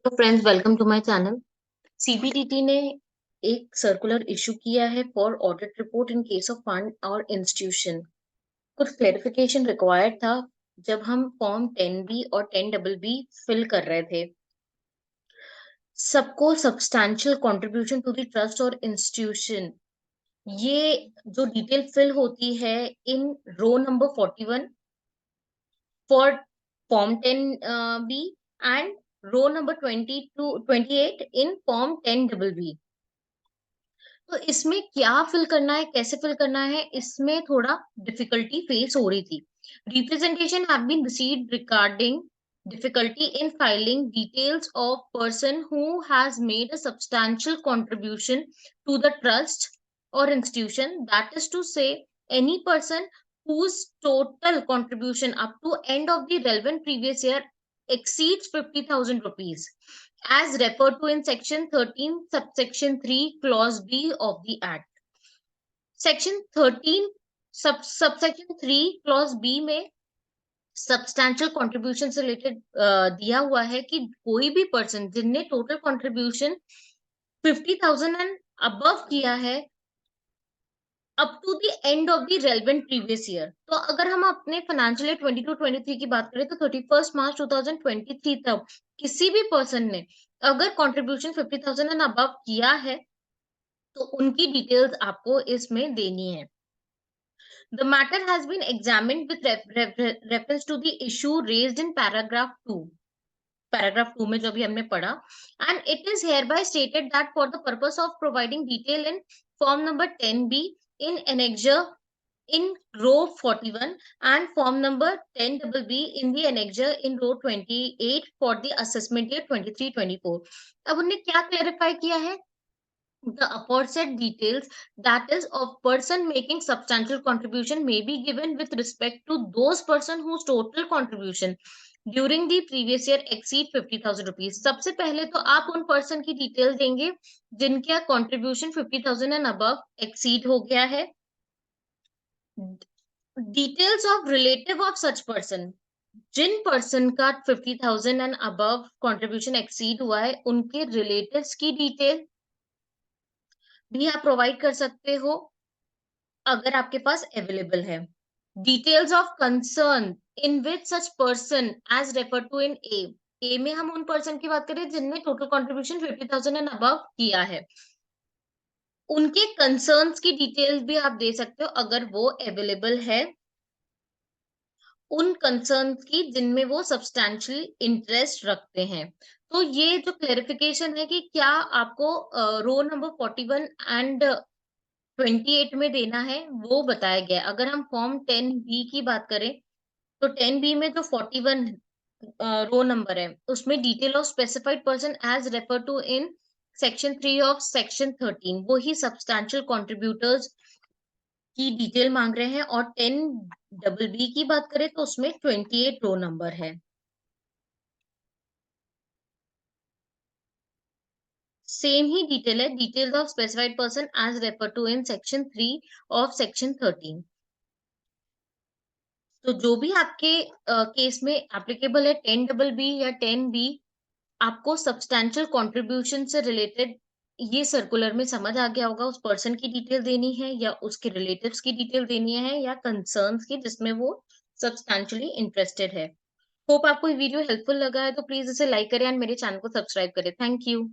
तो friends, welcome to my channel. CBDT ने एक सर्कुलर इशू किया है for audit report in case of fund और इंस्टीट्यूशन। कुछ क्लेरिफिकेशन रिक्वायर्ड था जब हम फॉर्म 10B और 10BB फिल कर रहे थे। सबको substantial contribution to the trust और इंस्टीट्यूशन, ये जो डिटेल फिल होती है in row number 41 for form 10B and row number 20 to 28 in form 10BB। तो इसमें क्या फिल करना है, कैसे फिल करना है, इसमें थोड़ा डिफिकल्टी फेस हो रही थी। Representation have been received regarding difficulty in filing details of person who has made a substantial contribution to the trust or institution, that is to say any person whose total contribution up to end of the relevant previous year exceeds 50,000 rupees as referred to in section 13 subsection 3 clause B of the act. section 13 subsection 3 clause B में substantial contribution से related दिया हुआ है कि कोई भी person जिनने total contribution 50,000 and above किया है up to the end of the relevant previous year. तो अगर हम अपने फाइनेंशियल ईयर 22-23 की बात करें तो 31 मार्च 2023 तक किसी भी पर्सन ने अगर कंट्रीब्यूशन 50,000 एंड अबव किया है तो उनकी डिटेल्स आपको इसमें देनी है। The matter has been examined with reference to the issue raised in paragraph 2, paragraph 2 में जो भी हमने पढ़ा, and it is hereby stated that for the purpose of providing detail in form number 10B in annexure in row 41 and form number 10BB in the annexure in row 28 for the assessment year 23-24। अब उन्होंने क्या clarify किया है? The aforesaid details, that is of person making substantial contribution, may be given with respect to those person whose total contribution during the previous year exceed 50,000 rupees। सबसे पहले तो आप उन पर्सन की डिटेल देंगे जिनका कंट्रीब्यूशन 50,000 एंड अबव एक्सीड हो गया है। Details of relative of such person, जिन पर्सन का 50,000 एंड अबव कंट्रीब्यूशन एक्सीड हुआ है उनके रिलेटिव्स की डिटेल भी आप प्रोवाइड कर सकते हो अगर आपके पास अवेलेबल है। Details of concern in which such person as refer to in A में हम उन पर्सन की बात करें जिनने टोटल कंट्रीब्यूशन 50,000 एंड अबव किया है, उनके कंसर्न्स की डिटेल्स भी आप दे सकते हो अगर वो अवेलेबल है, उन कंसर्न्स की जिनमें वो सब्सटैंशियल इंटरेस्ट रखते हैं। तो ये जो क्लेरिफिकेशन है कि क्या आपको रो नंबर 41 एंड 28 में देना है वो बताया गया। अगर हम फॉर्म 10B की बात करें तो 10B में जो 41 रो नंबर है उसमें detail of specified person as refer to in section 3 of section 13 वो ही सब्सटैंशियल कंट्रीब्यूटर्स की डिटेल मांग रहे हैं, और 10BB की बात करें तो उसमें 28 रो नंबर है। सेम ही डिटेल है, details of specified person as refer to in section 3 of section 13। तो जो भी आपके केस में एप्लीकेबल है 10BB या 10B, आपको सब्सटैंशियल कंट्रीब्यूशन से रिलेटेड ये सर्कुलर में समझ आ गया होगा। उस पर्सन की डिटेल देनी है या उसके रिलेटिव्स की डिटेल देनी है या कंसर्न्स की जिसमें वो सब्सटैंशियली इंटरेस्टेड है। होप आपको ये वीडियो हेल्पफुल लगा है तो प्लीज इसे लाइक करें एंड मेरे चैनल को सब्सक्राइब करें। Thank you.